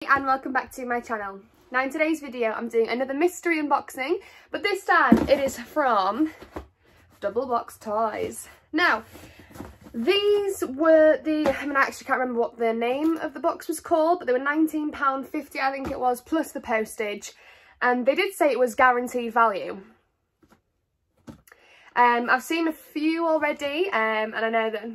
And welcome back to my channel. Now in today's video I'm doing another mystery unboxing, but this time it is from Double Box Toys. Now these were I actually can't remember what the name of the box was called, but they were £19.50 I think it was, plus the postage, and they did say it was guaranteed value. I've seen a few already, and I know that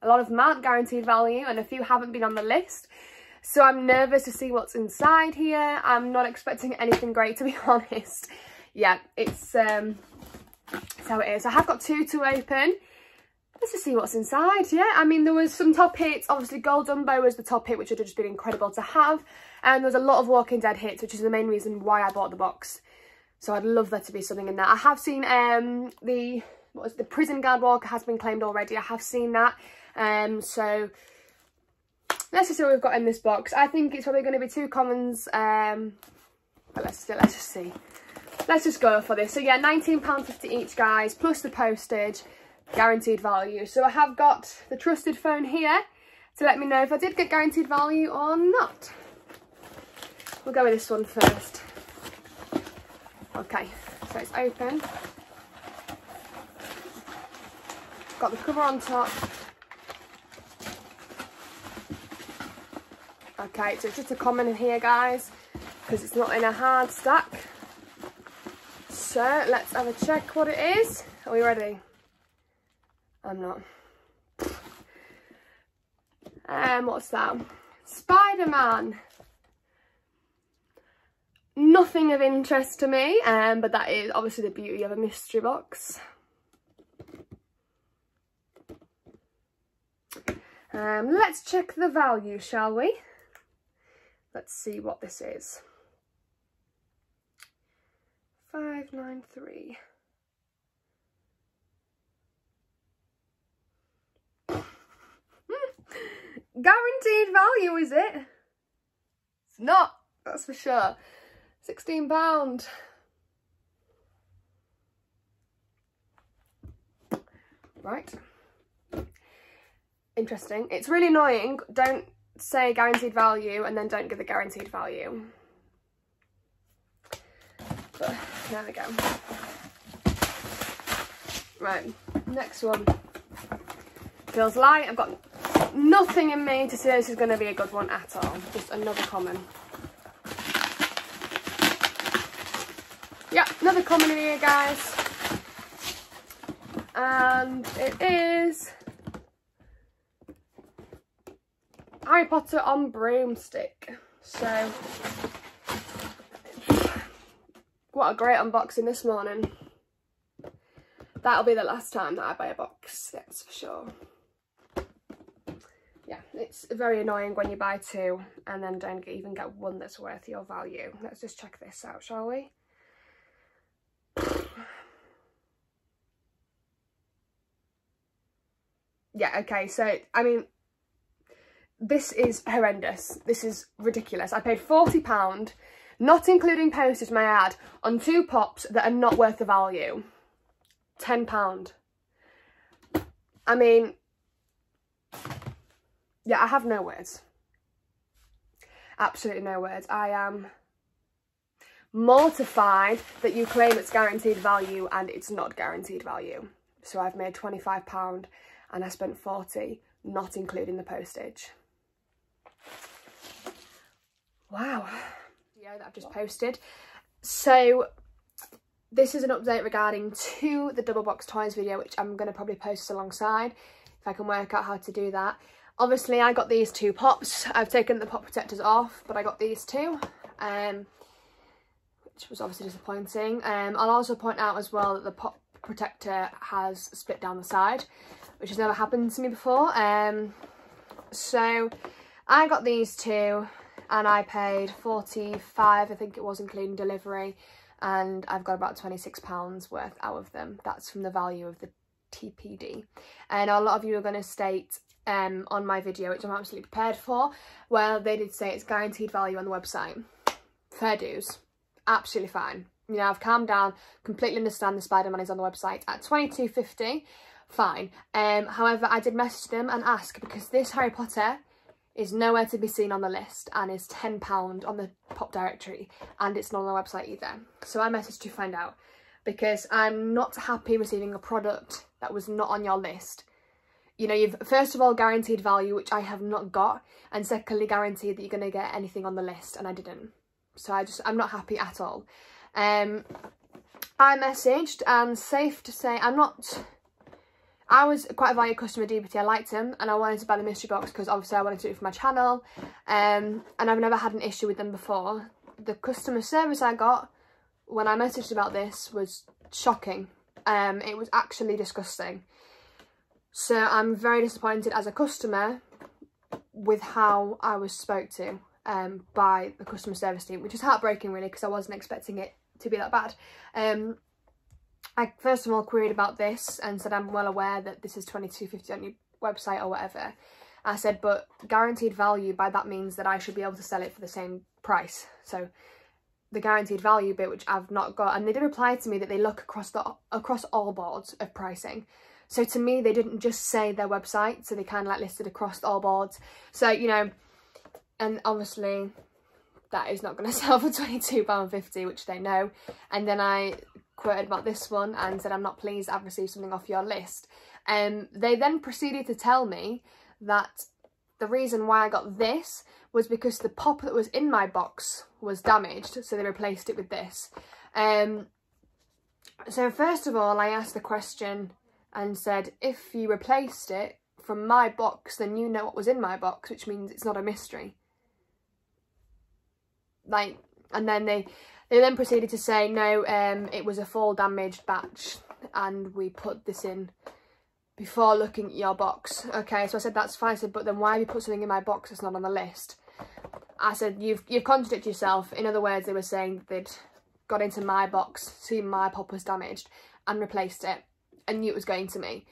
a lot of them aren't guaranteed value and a few haven't been on the list. So I'm nervous to see what's inside here. I'm not expecting anything great, to be honest. Yeah, it's how it is. I have got two to open. Let's just see what's inside. Yeah, I mean, there was some top hits. Obviously, Gold Dumbo was the top hit, which would have just been incredible to have. And there was a lot of Walking Dead hits, which is the main reason why I bought the box. So I'd love there to be something in there. I have seen the Prison Guard Walker has been claimed already. I have seen that. So let's just see what we've got in this box. I think it's probably going to be two commons, but let's just see. Let's just go for this. So yeah, £19.50 each, guys, plus the postage, guaranteed value. So I have got the trusted phone here to let me know if I did get guaranteed value or not. We'll go with this one first. Okay, so it's open. Got the cover on top. Okay, so it's just a common in here, guys, because it's not in a hard stack. So let's have a check what it is. Are we ready? I'm not. What's that? Spider-Man. Nothing of interest to me, but that is obviously the beauty of a mystery box. Let's check the value, shall we? Let's see what this is. 593. Guaranteed value, is it? It's not, that's for sure. £16. Right. Interesting. It's really annoying. Don't say guaranteed value and then don't give the guaranteed value. But there we go. Right, next one. Feels light. I've got nothing in me to say this is going to be a good one at all. Just another common. Yeah, another common in here, guys. And it is Harry Potter on broomstick. So what a great unboxing this morning. That'll be the last time that I buy a box, that's for sure. Yeah, it's very annoying when you buy two and then don't even get one that's worth your value. Let's just check this out, shall we? Yeah, okay, so I mean, this is horrendous. This is ridiculous. I paid £40, not including postage, may I add, on two pops that are not worth the value. £10. I mean, yeah, I have no words. Absolutely no words. I am mortified that you claim it's guaranteed value and it's not guaranteed value. So I've made £25 and I spent £40, not including the postage. Wow. Video that I've just posted. So this is an update regarding to the Double Box Toys video, which I'm going to probably post alongside if I can work out how to do that. Obviously I got these two pops. I've taken the pop protectors off, but I got these two, which was obviously disappointing. I'll also point out as well that the pop protector has split down the side, which has never happened to me before. So I got these two and I paid £45, I think it was, including delivery, and I've got about £26 worth out of them. That's from the value of the TPD. And a lot of you are going to state on my video, which I'm absolutely prepared for, where they did say it's guaranteed value on the website. Fair dues. Absolutely fine. You know, I've calmed down, completely understand the Spider-Man is on the website at £22.50. Fine. However, I did message them and ask, because this Harry Potter is nowhere to be seen on the list and is £10 on the pop directory, and it's not on the website either. So I messaged to find out, because I'm not happy receiving a product that was not on your list. You know, you've first of all guaranteed value, which I have not got, and secondly guaranteed that you're going to get anything on the list, and I didn't. So I'm not happy at all. I messaged, and safe to say, I was quite a valued customer of DBT. I liked him and I wanted to buy the mystery box because obviously I wanted to do it for my channel, and I've never had an issue with them before. The customer service I got when I messaged about this was shocking. It was actually disgusting. So I'm very disappointed as a customer with how I was spoke to by the customer service team, which is heartbreaking really, because I wasn't expecting it to be that bad. I first of all queried about this and said I'm well aware that this is $22.50 on your website or whatever. I said, but guaranteed value, by that means that I should be able to sell it for the same price. So the guaranteed value bit, which I've not got, and they did reply to me that they look across all boards of pricing. So to me, they didn't just say their website, so they kind of like listed across all boards. So, you know, and obviously that is not going to sell for £22.50, which they know. And then I quoted about this one and said, I'm not pleased, I've received something off your list. They then proceeded to tell me that the reason why I got this was because the pop that was in my box was damaged, so they replaced it with this. So first of all, I asked the question and said, if you replaced it from my box, then you know what was in my box, which means it's not a mystery. Like, and then they then proceeded to say, no, it was a full damaged batch and we put this in before looking at your box. Okay, so I said, that's fine. I said, but then why have you put something in my box that's not on the list? I said, you've contradicted yourself. In other words, they were saying they'd got into my box, seen my pop was damaged and replaced it and knew it was going to me.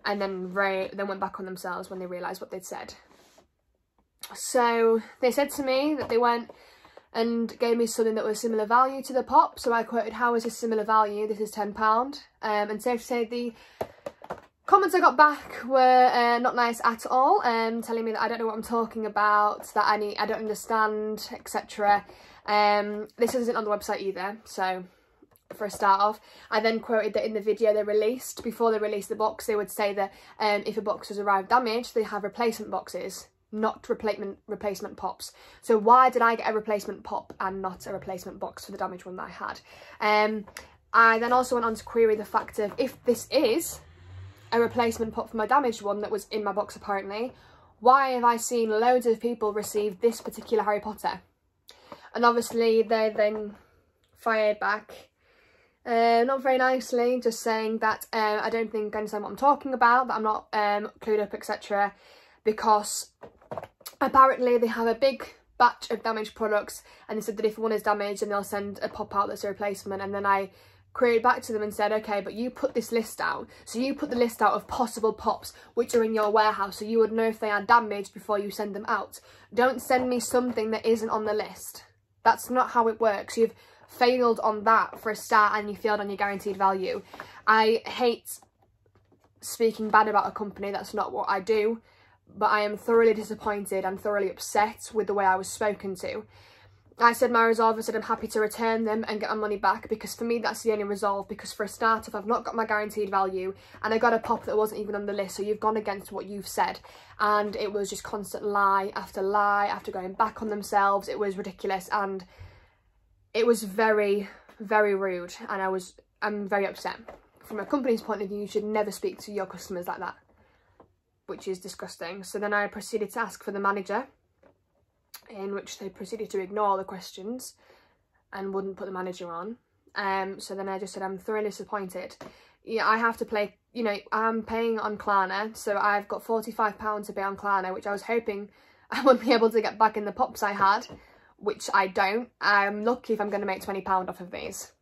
And then went back on themselves when they realised what they'd said. So they said to me that they went and gave me something that was similar value to the pop. So I quoted, how is this similar value? This is £10. And safe to say, the comments I got back were not nice at all, telling me that I don't know what I'm talking about, that I don't understand, etc. This isn't on the website either, so for a start off. I then quoted that in the video they released, before they released the box, they would say that if a box has arrived damaged, they have replacement boxes, not replacement pops. So why did I get a replacement pop and not a replacement box for the damaged one that I had? I then also went on to query the fact of, if this is a replacement pop for my damaged one that was in my box apparently, why have I seen loads of people receive this particular Harry Potter? And obviously they then fired back, not very nicely, just saying that I don't think I understand what I'm talking about, that I'm not clued up, etc. Because apparently they have a big batch of damaged products, and they said that if one is damaged, then they'll send a pop out that's a replacement. And then I queried back to them and said, okay, but you put this list out, so you put the list out of possible pops which are in your warehouse, so you would know if they are damaged before you send them out. Don't send me something that isn't on the list. That's not how it works. You've failed on that for a start, and you failed on your guaranteed value. I hate speaking bad about a company, that's not what I do, but I am thoroughly disappointed and thoroughly upset with the way I was spoken to. I said my resolve, I said I'm happy to return them and get my money back, because for me that's the only resolve, because for a start off I've not got my guaranteed value and I got a pop that wasn't even on the list, so you've gone against what you've said, and it was just constant lie after going back on themselves. It was ridiculous and it was very, very rude, and I'm very upset. From a company's point of view, you should never speak to your customers like that, which is disgusting. So then I proceeded to ask for the manager, in which they proceeded to ignore the questions and wouldn't put the manager on. So then I just said, I'm thoroughly disappointed. Yeah, I have to play, you know, I'm paying on Klarna, so I've got £45 to pay on Klarna, which I was hoping I would be able to get back in the pops I had, which I don't. I'm lucky if I'm going to make £20 off of these.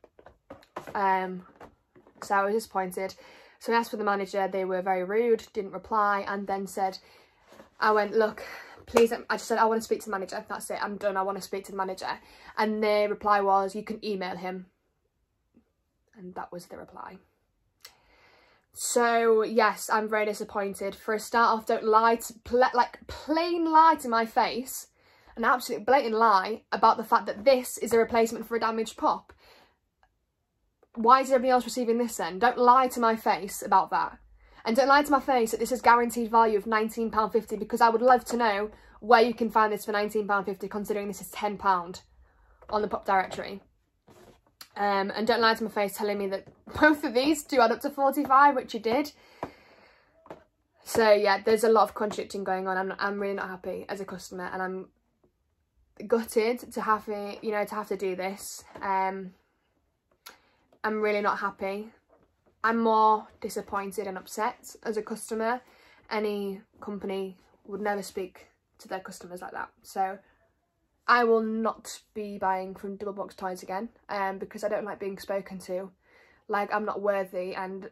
So I was disappointed. So I asked for the manager, they were very rude, didn't reply, and then said, I went, look, please, I just said, I want to speak to the manager, that's it, I'm done, I want to speak to the manager. And the reply was, you can email him. And that was the reply. So yes, I'm very disappointed. For a start off, don't lie to plain lie to my face, an absolute blatant lie about the fact that this is a replacement for a damaged pop. Why is everybody else receiving this then? Don't lie to my face about that. And don't lie to my face that this is guaranteed value of £19.50, because I would love to know where you can find this for £19.50, considering this is £10 on the pop directory. And don't lie to my face telling me that both of these do add up to 45, which you did. So yeah, there's a lot of contradicting going on. I'm really not happy as a customer, and I'm gutted to have it, you know, to have to do this. I'm really not happy. I'm more disappointed and upset as a customer. Any company would never speak to their customers like that. So I will not be buying from Double Box Toys again, because I don't like being spoken to like I'm not worthy, and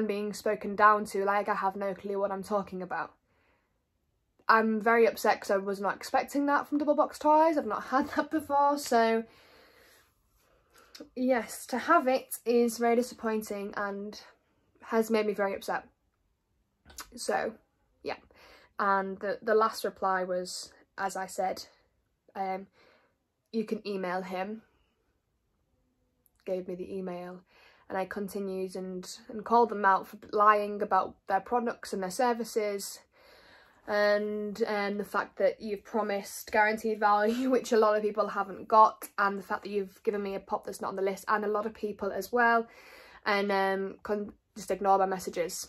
being spoken down to like I have no clue what I'm talking about. I'm very upset because I was not expecting that from Double Box Toys. I've not had that before, so yes, to have it is very disappointing and has made me very upset. So yeah, and the last reply was, as I said, you can email him. Gave me the email, and I continued and called them out for lying about their products and their services, and the fact that you've promised guaranteed value, which a lot of people haven't got, and the fact that you've given me a pop that's not on the list, and a lot of people as well, and just ignore my messages,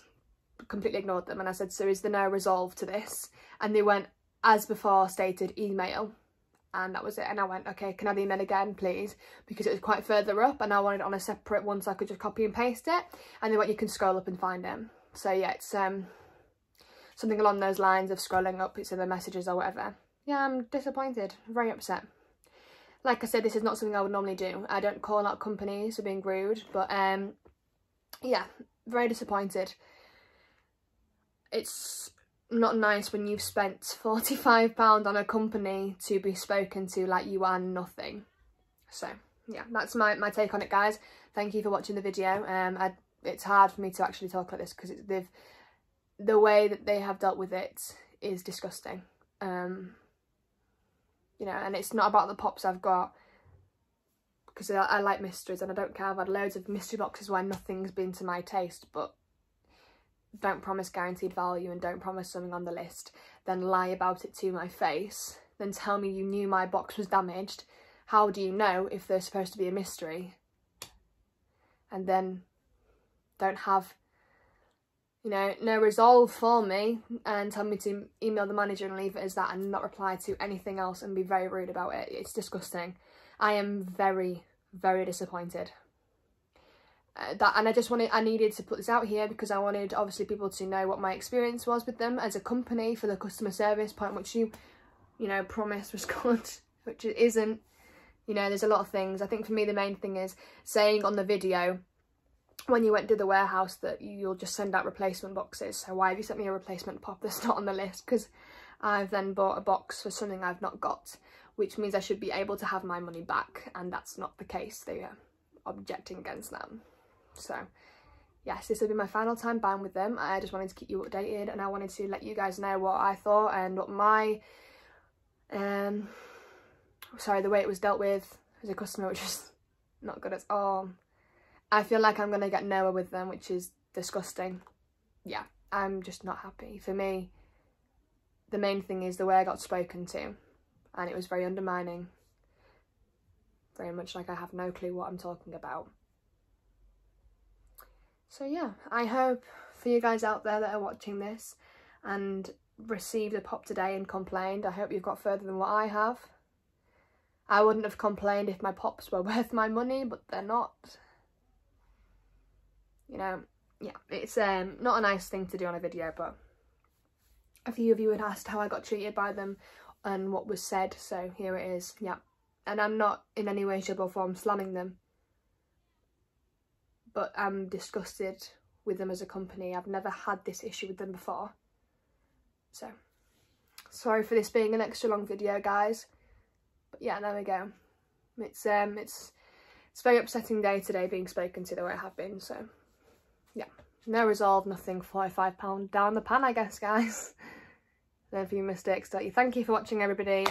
completely ignored them. And I said, so is there no resolve to this? And they went, as before stated, email. And that was it. And I went, okay, can I have the email again, please? Because it was quite further up, and I wanted it on a separate one so I could just copy and paste it. And they went, you can scroll up and find it. So yeah, it's something along those lines of scrolling up, it's in the messages or whatever. Yeah, I'm disappointed, very upset. Like I said, this is not something I would normally do. I don't call out companies for being rude, but yeah, very disappointed. It's not nice when you've spent £45 on a company to be spoken to like you are nothing. So yeah, that's my take on it, guys. Thank you for watching the video. It's hard for me to actually talk like this because the way that they have dealt with it is disgusting. You know, and it's not about the pops I've got, because I like mysteries and I don't care. I've had loads of mystery boxes where nothing's been to my taste, but don't promise guaranteed value and don't promise something on the list, then lie about it to my face, then tell me you knew my box was damaged. How do you know if there's supposed to be a mystery? And then don't have, you know, no resolve for me, and tell me to email the manager and leave it as that and not reply to anything else and be very rude about it. It's disgusting. I am very, very disappointed. I needed to put this out here because I wanted obviously people to know what my experience was with them as a company for the customer service point, which you know, promised was good, which it isn't. You know, there's a lot of things. I think for me the main thing is saying on the video when you went to the warehouse that you'll just send out replacement boxes. So why have you sent me a replacement pop that's not on the list? Because I've then bought a box for something I've not got, which means I should be able to have my money back, and that's not the case. They are objecting against that. So yes, this will be my final time buying with them. I just wanted to keep you updated, and I wanted to let you guys know what I thought and what my the way it was dealt with as a customer, which is not good at all. I feel like I'm gonna get nowhere with them, which is disgusting. Yeah, I'm just not happy. For me, the main thing is the way I got spoken to, and it was very undermining, very much like I have no clue what I'm talking about. So yeah, I hope for you guys out there that are watching this and received a pop today and complained, I hope you've got further than what I have. I wouldn't have complained if my pops were worth my money, but they're not. You know, yeah, it's not a nice thing to do on a video, but a few of you had asked how I got treated by them and what was said, so here it is. Yeah, and I'm not in any way, shape or form slamming them, but I'm disgusted with them as a company. I've never had this issue with them before. So, sorry for this being an extra long video, guys. But yeah, there we go. It's a very upsetting day today being spoken to the way I have been, so yeah. No resolve, nothing. £45 down the pan, I guess, guys. No few mistakes, don't you? Thank you for watching, everybody.